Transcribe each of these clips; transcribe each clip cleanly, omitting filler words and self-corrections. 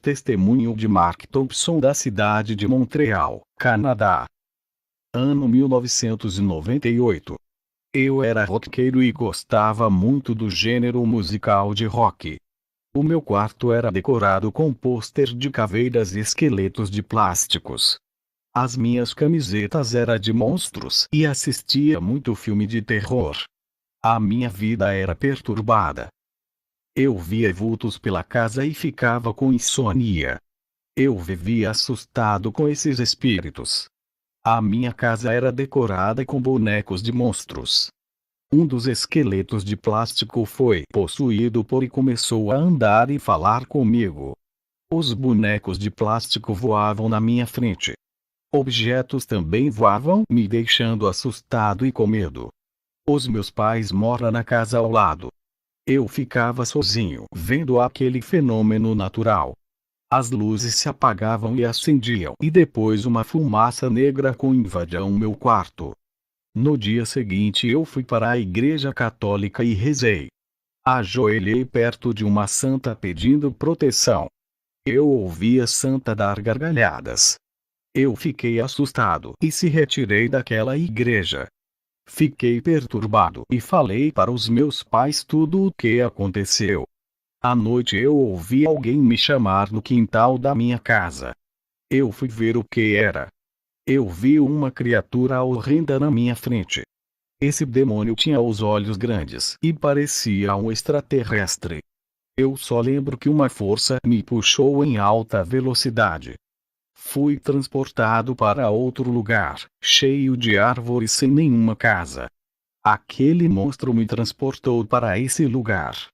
Testemunho de Mark Thompson da cidade de Montreal, Canadá. Ano 1998. Eu era roqueiro e gostava muito do gênero musical de rock. O meu quarto era decorado com pôster de caveiras e esqueletos de plásticos. As minhas camisetas eram de monstros e assistia muito filme de terror. A minha vida era perturbada. Eu via vultos pela casa e ficava com insônia. Eu vivia assustado com esses espíritos. A minha casa era decorada com bonecos de monstros. Um dos esqueletos de plástico foi possuído e começou a andar e falar comigo. Os bonecos de plástico voavam na minha frente. Objetos também voavam, me deixando assustado e com medo. Os meus pais moram na casa ao lado. Eu ficava sozinho, vendo aquele fenômeno natural. As luzes se apagavam e acendiam, e depois uma fumaça negra invadiu meu quarto. No dia seguinte eu fui para a igreja católica e rezei. Ajoelhei perto de uma santa pedindo proteção. Eu ouvi a santa dar gargalhadas. Eu fiquei assustado e se retirei daquela igreja. Fiquei perturbado e falei para os meus pais tudo o que aconteceu. À noite eu ouvi alguém me chamar no quintal da minha casa. Eu fui ver o que era. Eu vi uma criatura horrenda na minha frente. Esse demônio tinha os olhos grandes e parecia um extraterrestre. Eu só lembro que uma força me puxou em alta velocidade. Fui transportado para outro lugar, cheio de árvores sem nenhuma casa. Aquele monstro me transportou para esse lugar.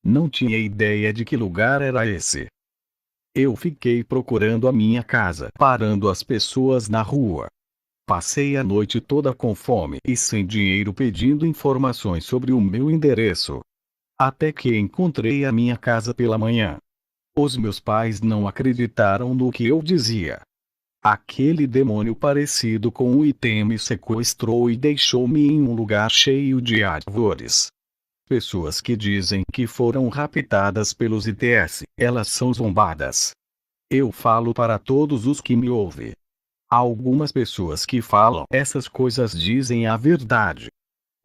Não tinha ideia de que lugar era esse. Eu fiquei procurando a minha casa, parando as pessoas na rua. Passei a noite toda com fome e sem dinheiro pedindo informações sobre o meu endereço. Até que encontrei a minha casa pela manhã. Os meus pais não acreditaram no que eu dizia. Aquele demônio parecido com um item me sequestrou e deixou-me em um lugar cheio de árvores. Pessoas que dizem que foram raptadas pelos ITS, elas são zombadas. Eu falo para todos os que me ouvem. Algumas pessoas que falam essas coisas dizem a verdade.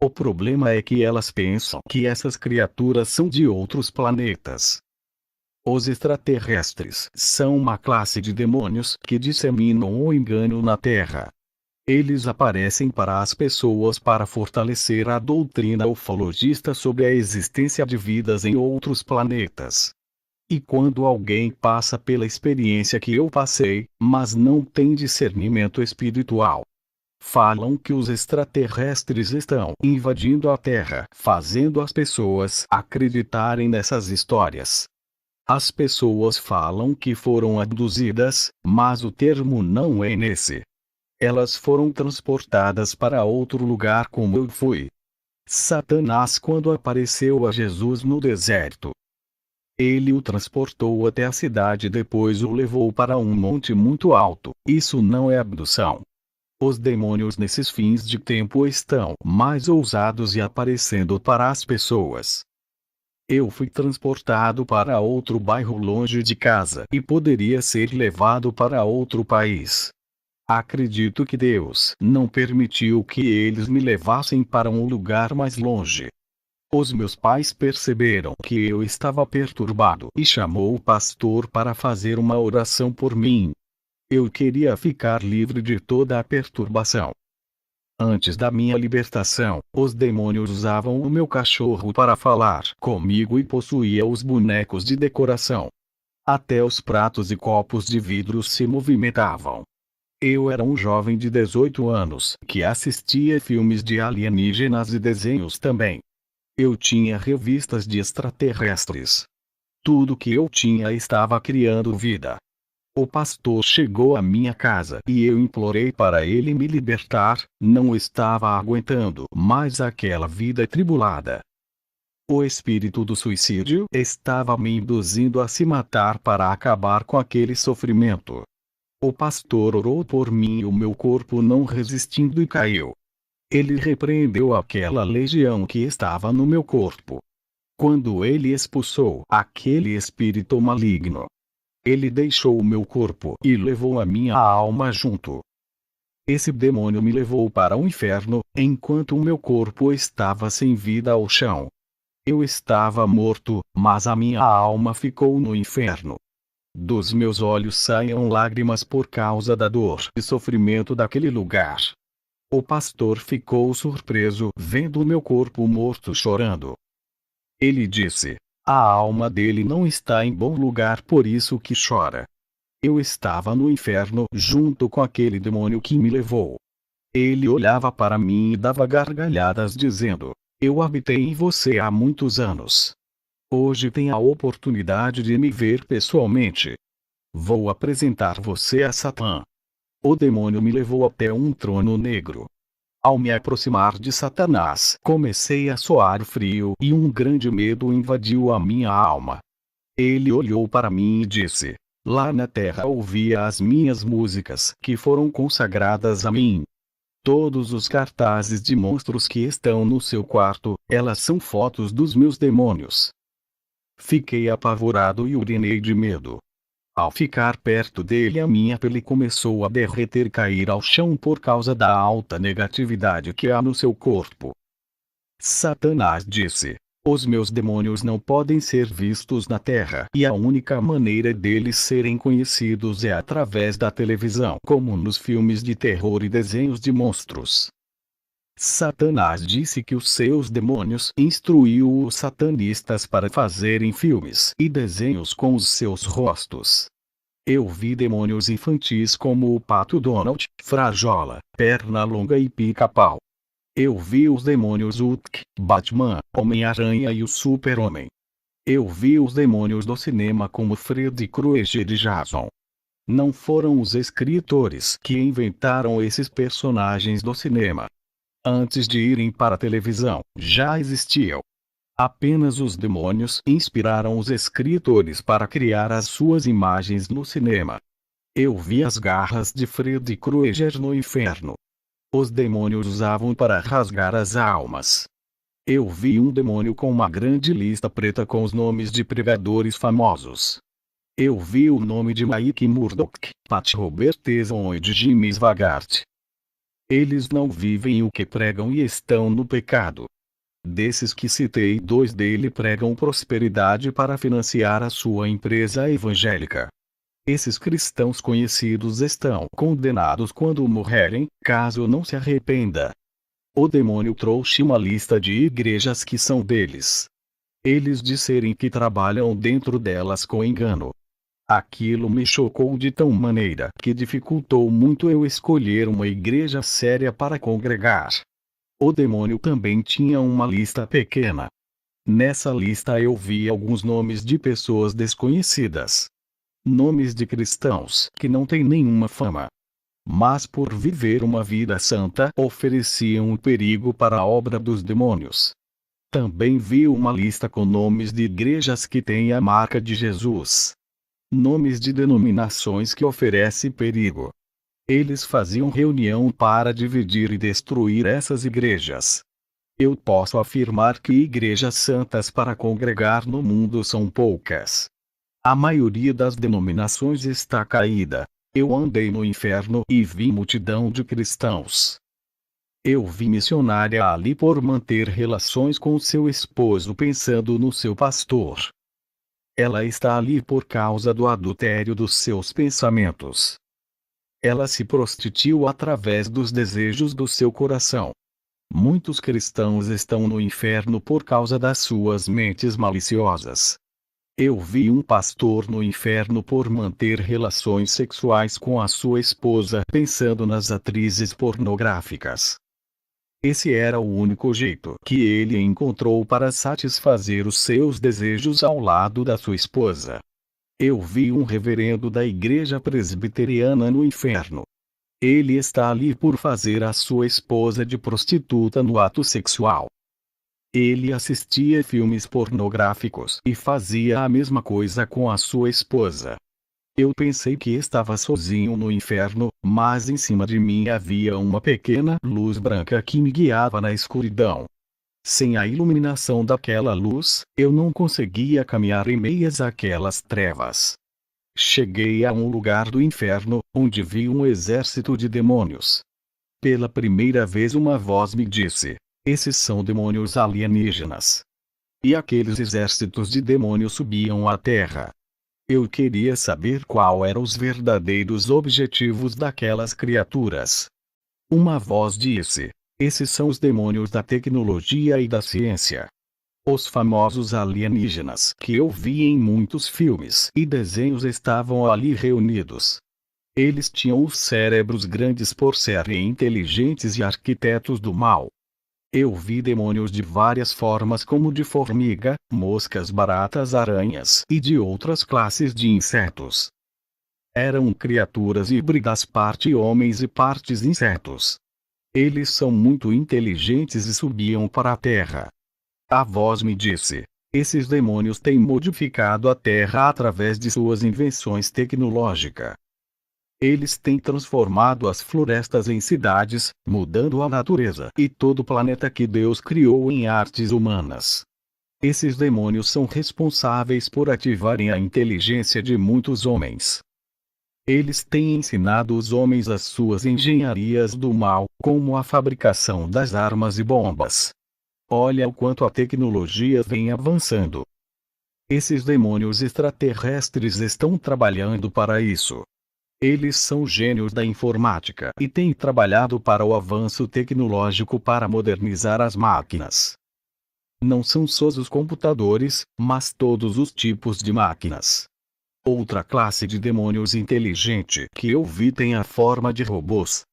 O problema é que elas pensam que essas criaturas são de outros planetas. Os extraterrestres são uma classe de demônios que disseminam o engano na Terra. Eles aparecem para as pessoas para fortalecer a doutrina ufologista sobre a existência de vidas em outros planetas. E quando alguém passa pela experiência que eu passei, mas não tem discernimento espiritual, falam que os extraterrestres estão invadindo a Terra, fazendo as pessoas acreditarem nessas histórias. As pessoas falam que foram abduzidas, mas o termo não é nesse. Elas foram transportadas para outro lugar como eu fui. Satanás quando apareceu a Jesus no deserto. Ele o transportou até a cidade e depois o levou para um monte muito alto. Isso não é abdução. Os demônios nesses fins de tempo estão mais ousados e aparecendo para as pessoas. Eu fui transportado para outro bairro longe de casa e poderia ser levado para outro país. Acredito que Deus não permitiu que eles me levassem para um lugar mais longe. Os meus pais perceberam que eu estava perturbado e chamou o pastor para fazer uma oração por mim. Eu queria ficar livre de toda a perturbação. Antes da minha libertação, os demônios usavam o meu cachorro para falar comigo e possuía os bonecos de decoração. Até os pratos e copos de vidro se movimentavam. Eu era um jovem de 18 anos que assistia filmes de alienígenas e desenhos também. Eu tinha revistas de extraterrestres. Tudo que eu tinha estava criando vida. O pastor chegou à minha casa e eu implorei para ele me libertar, não estava aguentando mais aquela vida tribulada. O espírito do suicídio estava me induzindo a se matar para acabar com aquele sofrimento. O pastor orou por mim e o meu corpo não resistindo e caiu. Ele repreendeu aquela legião que estava no meu corpo. Quando ele expulsou aquele espírito maligno, Ele deixou o meu corpo e levou a minha alma junto. Esse demônio me levou para o inferno, enquanto o meu corpo estava sem vida ao chão. Eu estava morto, mas a minha alma ficou no inferno. Dos meus olhos saíam lágrimas por causa da dor e sofrimento daquele lugar. O pastor ficou surpreso vendo o meu corpo morto chorando. Ele disse: a alma dele não está em bom lugar, por isso que chora. Eu estava no inferno junto com aquele demônio que me levou. Ele olhava para mim e dava gargalhadas dizendo: eu habitei em você há muitos anos. Hoje tem a oportunidade de me ver pessoalmente. Vou apresentar você a Satã. O demônio me levou até um trono negro. Ao me aproximar de Satanás, comecei a suar frio e um grande medo invadiu a minha alma. Ele olhou para mim e disse: lá na terra ouvia as minhas músicas que foram consagradas a mim. Todos os cartazes de monstros que estão no seu quarto, elas são fotos dos meus demônios. Fiquei apavorado e urinei de medo. Ao ficar perto dele, a minha pele começou a derreter e cair ao chão por causa da alta negatividade que há no seu corpo. Satanás disse: os meus demônios não podem ser vistos na terra e a única maneira deles serem conhecidos é através da televisão, como nos filmes de terror e desenhos de monstros. Satanás disse que os seus demônios instruiu os satanistas para fazerem filmes e desenhos com os seus rostos. Eu vi demônios infantis como o Pato Donald, Frajola, Pernalonga e Pica-Pau. Eu vi os demônios Hulk, Batman, Homem-Aranha e o Super-Homem. Eu vi os demônios do cinema como Freddy Krueger e Jason. Não foram os escritores que inventaram esses personagens do cinema. Antes de irem para a televisão, já existiam. Apenas os demônios inspiraram os escritores para criar as suas imagens no cinema. Eu vi as garras de Freddy Krueger no inferno. Os demônios usavam para rasgar as almas. Eu vi um demônio com uma grande lista preta com os nomes de pregadores famosos. Eu vi o nome de Mike Murdock, Pat Robertson e de Jimmy Swaggart. Eles não vivem o que pregam e estão no pecado. Desses que citei, 2 deles pregam prosperidade para financiar a sua empresa evangélica. Esses cristãos conhecidos estão condenados quando morrerem, caso não se arrependa. O demônio trouxe uma lista de igrejas que são deles. Eles disserem que trabalham dentro delas com engano. Aquilo me chocou de tal maneira que dificultou muito eu escolher uma igreja séria para congregar. O demônio também tinha uma lista pequena. Nessa lista eu vi alguns nomes de pessoas desconhecidas. Nomes de cristãos que não têm nenhuma fama. Mas por viver uma vida santa ofereciam um perigo para a obra dos demônios. Também vi uma lista com nomes de igrejas que têm a marca de Jesus. Nomes de denominações que oferecem perigo. Eles faziam reunião para dividir e destruir essas igrejas. Eu posso afirmar que igrejas santas para congregar no mundo são poucas. A maioria das denominações está caída. Eu andei no inferno e vi multidão de cristãos. Eu vi missionária ali por manter relações com seu esposo pensando no seu pastor. Ela está ali por causa do adultério dos seus pensamentos. Ela se prostituiu através dos desejos do seu coração. Muitos cristãos estão no inferno por causa das suas mentes maliciosas. Eu vi um pastor no inferno por manter relações sexuais com a sua esposa pensando nas atrizes pornográficas. Esse era o único jeito que ele encontrou para satisfazer os seus desejos ao lado da sua esposa. Eu vi um reverendo da igreja presbiteriana no inferno. Ele está ali por fazer a sua esposa de prostituta no ato sexual. Ele assistia filmes pornográficos e fazia a mesma coisa com a sua esposa. Eu pensei que estava sozinho no inferno, mas em cima de mim havia uma pequena luz branca que me guiava na escuridão. Sem a iluminação daquela luz, eu não conseguia caminhar em meias àquelas trevas. Cheguei a um lugar do inferno, onde vi um exército de demônios. Pela primeira vez uma voz me disse: esses são demônios alienígenas. E aqueles exércitos de demônios subiam à terra. Eu queria saber qual eram os verdadeiros objetivos daquelas criaturas. Uma voz disse: esses são os demônios da tecnologia e da ciência. Os famosos alienígenas que eu vi em muitos filmes e desenhos estavam ali reunidos. Eles tinham os cérebros grandes por serem inteligentes e arquitetos do mal. Eu vi demônios de várias formas, como de formiga, moscas, baratas, aranhas e de outras classes de insetos. Eram criaturas híbridas, parte homens e partes insetos. Eles são muito inteligentes e subiam para a terra. A voz me disse: esses demônios têm modificado a terra através de suas invenções tecnológicas. Eles têm transformado as florestas em cidades, mudando a natureza e todo o planeta que Deus criou em artes humanas. Esses demônios são responsáveis por ativarem a inteligência de muitos homens. Eles têm ensinado os homens as suas engenharias do mal, como a fabricação das armas e bombas. Olha o quanto a tecnologia vem avançando. Esses demônios extraterrestres estão trabalhando para isso. Eles são gênios da informática e têm trabalhado para o avanço tecnológico para modernizar as máquinas. Não são só os computadores, mas todos os tipos de máquinas. Outra classe de demônios inteligente que eu vi tem a forma de robôs.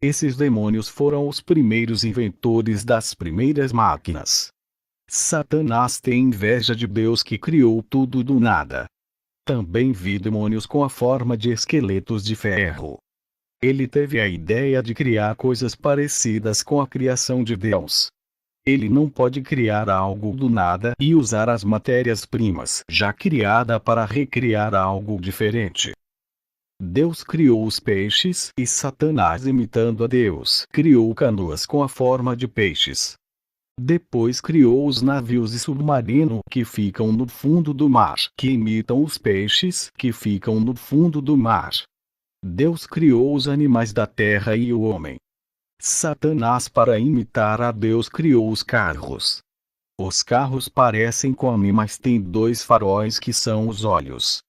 Esses demônios foram os primeiros inventores das primeiras máquinas. Satanás tem inveja de Deus que criou tudo do nada. Também vi demônios com a forma de esqueletos de ferro. Ele teve a ideia de criar coisas parecidas com a criação de Deus. Ele não pode criar algo do nada e usar as matérias-primas já criadas para recriar algo diferente. Deus criou os peixes e Satanás, imitando a Deus, criou canoas com a forma de peixes. Depois criou os navios e submarino que ficam no fundo do mar, que imitam os peixes que ficam no fundo do mar. Deus criou os animais da terra e o homem. Satanás, para imitar a Deus, criou os carros. Os carros parecem com mas têm dois faróis que são os olhos.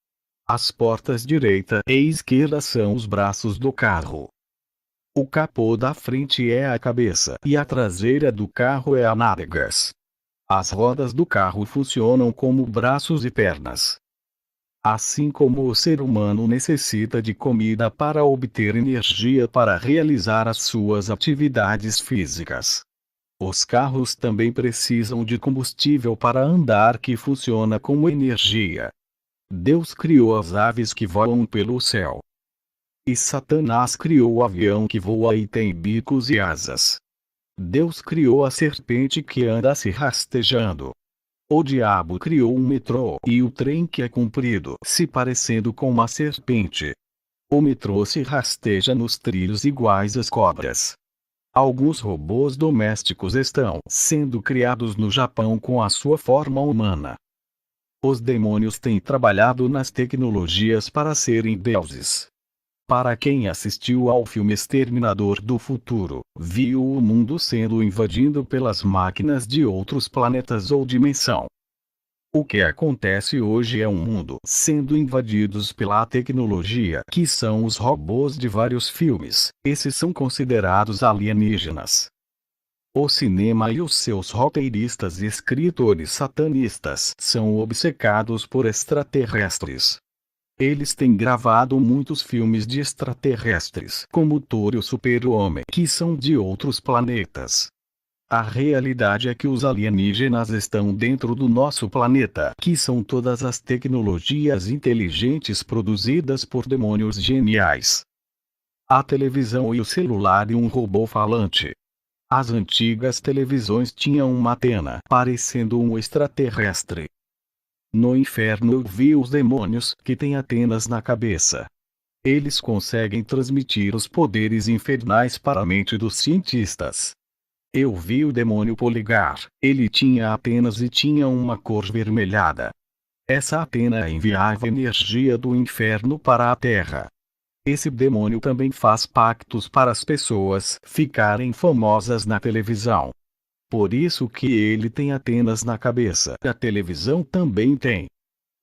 As portas direita e esquerda são os braços do carro. O capô da frente é a cabeça e a traseira do carro é a nádegas. As rodas do carro funcionam como braços e pernas. Assim como o ser humano necessita de comida para obter energia para realizar as suas atividades físicas, os carros também precisam de combustível para andar, que funciona como energia. Deus criou as aves que voam pelo céu. E Satanás criou o avião que voa e tem bicos e asas. Deus criou a serpente que anda se rastejando. O diabo criou um metrô e o trem que é comprido, se parecendo com uma serpente. O metrô se rasteja nos trilhos iguais às cobras. Alguns robôs domésticos estão sendo criados no Japão com a sua forma humana. Os demônios têm trabalhado nas tecnologias para serem deuses. Para quem assistiu ao filme Exterminador do Futuro, viu o mundo sendo invadido pelas máquinas de outros planetas ou dimensão. O que acontece hoje é um mundo sendo invadidos pela tecnologia, que são os robôs de vários filmes. Esses são considerados alienígenas. O cinema e os seus roteiristas e escritores satanistas são obcecados por extraterrestres. Eles têm gravado muitos filmes de extraterrestres, como Thor e o Super-Homem, que são de outros planetas. A realidade é que os alienígenas estão dentro do nosso planeta, que são todas as tecnologias inteligentes produzidas por demônios geniais. A televisão e o celular e um robô falante. As antigas televisões tinham uma antena, parecendo um extraterrestre. No inferno eu vi os demônios, que têm antenas na cabeça. Eles conseguem transmitir os poderes infernais para a mente dos cientistas. Eu vi o demônio Poligar, ele tinha antenas e tinha uma cor vermelhada. Essa Atena enviava energia do inferno para a Terra. Esse demônio também faz pactos para as pessoas ficarem famosas na televisão. Por isso que ele tem Atenas na cabeça. A televisão também tem.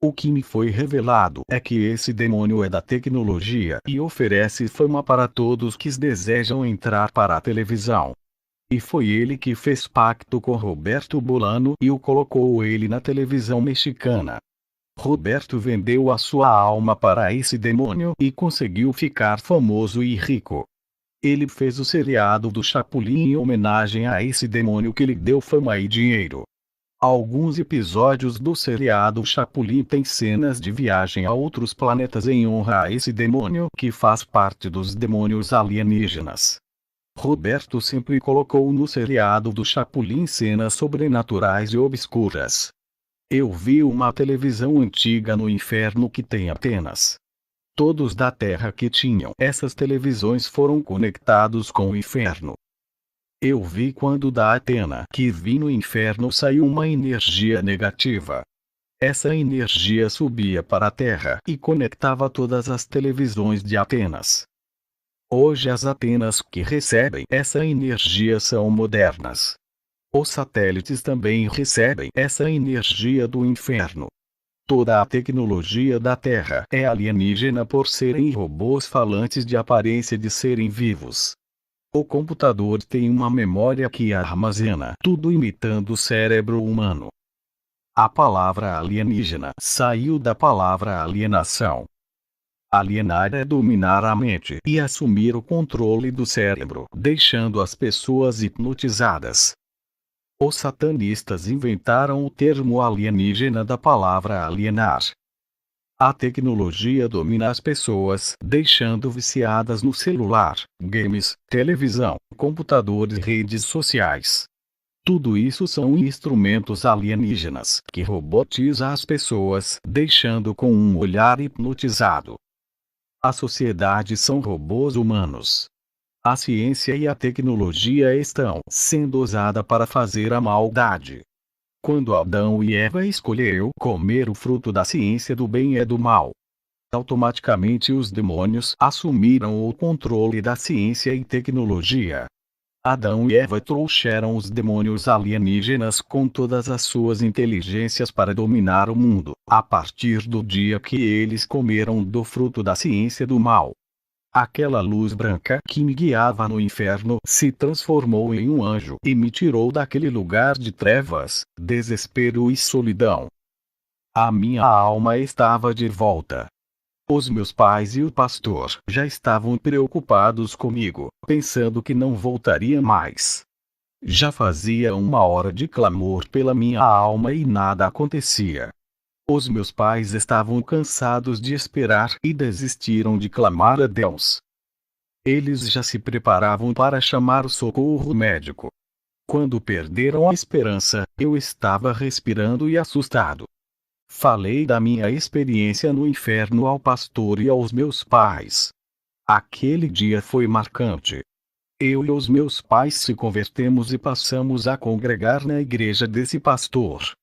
O que me foi revelado é que esse demônio é da tecnologia e oferece fama para todos que desejam entrar para a televisão. E foi ele que fez pacto com Roberto Bolano e o colocou ele na televisão mexicana. Roberto vendeu a sua alma para esse demônio e conseguiu ficar famoso e rico. Ele fez o seriado do Chapolin em homenagem a esse demônio que lhe deu fama e dinheiro. Alguns episódios do seriado Chapolin têm cenas de viagem a outros planetas em honra a esse demônio que faz parte dos demônios alienígenas. Roberto sempre colocou no seriado do Chapolin cenas sobrenaturais e obscuras. Eu vi uma televisão antiga no inferno que tem Atenas. Todos da Terra que tinham essas televisões foram conectados com o inferno. Eu vi quando da Atena que vi no inferno saiu uma energia negativa. Essa energia subia para a Terra e conectava todas as televisões de Atenas. Hoje as Atenas que recebem essa energia são modernas. Os satélites também recebem essa energia do inferno. Toda a tecnologia da Terra é alienígena por serem robôs falantes de aparência de serem vivos. O computador tem uma memória que armazena tudo imitando o cérebro humano. A palavra alienígena saiu da palavra alienação. Alienar é dominar a mente e assumir o controle do cérebro, deixando as pessoas hipnotizadas. Os satanistas inventaram o termo alienígena da palavra alienar. A tecnologia domina as pessoas, deixando viciadas no celular, games, televisão, computadores e redes sociais. Tudo isso são instrumentos alienígenas que robotiza as pessoas, deixando com um olhar hipnotizado. A sociedade são robôs humanos. A ciência e a tecnologia estão sendo usada para fazer a maldade. Quando Adão e Eva escolheram comer o fruto da ciência do bem e do mal, automaticamente os demônios assumiram o controle da ciência e tecnologia. Adão e Eva trouxeram os demônios alienígenas com todas as suas inteligências para dominar o mundo, a partir do dia que eles comeram do fruto da ciência do mal. Aquela luz branca que me guiava no inferno se transformou em um anjo e me tirou daquele lugar de trevas, desespero e solidão. A minha alma estava de volta. Os meus pais e o pastor já estavam preocupados comigo, pensando que não voltaria mais. Já fazia 1 hora de clamor pela minha alma e nada acontecia. Os meus pais estavam cansados de esperar e desistiram de clamar a Deus. Eles já se preparavam para chamar o socorro médico. Quando perderam a esperança, eu estava respirando e assustado. Falei da minha experiência no inferno ao pastor e aos meus pais. Aquele dia foi marcante. Eu e os meus pais se convertemos e passamos a congregar na igreja desse pastor.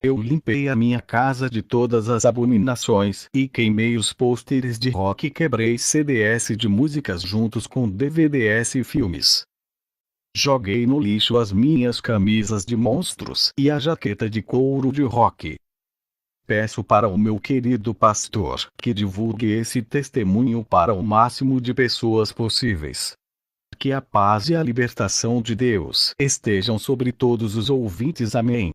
Eu limpei a minha casa de todas as abominações e queimei os pôsteres de rock e quebrei CDs de músicas juntos com DVDs e filmes. Joguei no lixo as minhas camisas de monstros e a jaqueta de couro de rock. Peço para o meu querido pastor que divulgue esse testemunho para o máximo de pessoas possíveis. Que a paz e a libertação de Deus estejam sobre todos os ouvintes. Amém.